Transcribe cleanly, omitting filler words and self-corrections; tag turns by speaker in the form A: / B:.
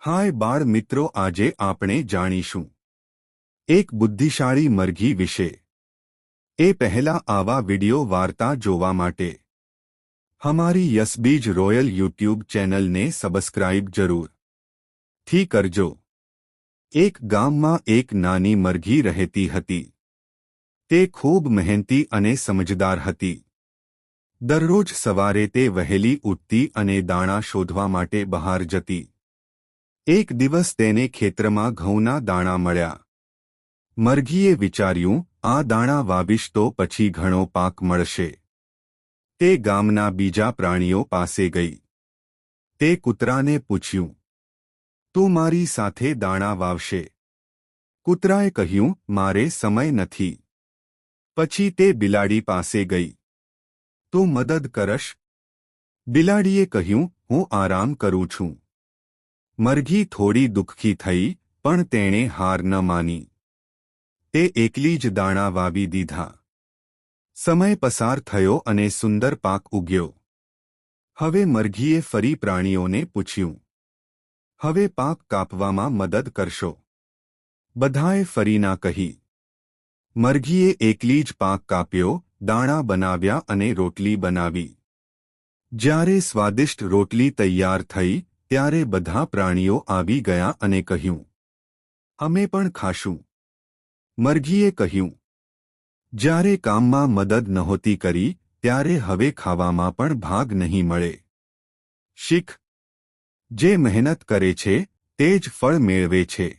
A: હાય બાળ મિત્રો, આજે આપણે જાણીશું એક બુદ્ધિશાળી મરઘી વિશે। એ પહેલા આવા વિડિયો વાર્તા જોવા માટે हमारी यशबीज रॉयल यूट्यूब चैनल ने सब्सक्राइब जरूर थी करजो। एक गाम में एक नानी मरघी रहती हती। ते खूब मेहनती अने समझदार हती। दररोज सवारे ते वहेली उठती अने दाणा शोधवा माटे बहार जती। एक दिवस तेने खेतरमां घऊना दाणा मळ्या। मरघीए विचार्युं, आ दाणा वावीश तो पछी घणो पाक मळशे। ते गामना बीजा प्राणीओ पासे गई। ते कूतराने पूछ्युं, तू मारी साथे दाणा वावशे? कूतराए कह्युं, मारे समय नथी। पछी ते बिलाड़ी पासे गई। तू मदद करश? बिलाड़ीए कह्युं, हूँ आराम करूं छूं। मरघी थोड़ी दुखी थई, पण तेणे हार न मानी। ते एकली ज दाणा वावी दीधा। समय पसार थयो अने सुंदर पाक उग्यो। हवे मरघीए फरी प्राणीओने पूछ्युं, हवे पाक कापवामां मदद करशो? बधाए फरी ना कही। मरघीए एकली ज पाक काप्यो, दाणा बनाव्या अने रोटली बनावी। ज्यारे स्वादिष्ट रोटली तैयार थई, त्यारे बधा प्राणीओ आवी गया अने कह्युं, अमे पण खाशुं। मरघीए कह्युं, ज्यारे काममां मदद नहोती करी, त्यारे हवे खावामां पण भाग नहीं मळे। शीख, जे मेहनत करे छे, ते ज फळ मेळवे छे।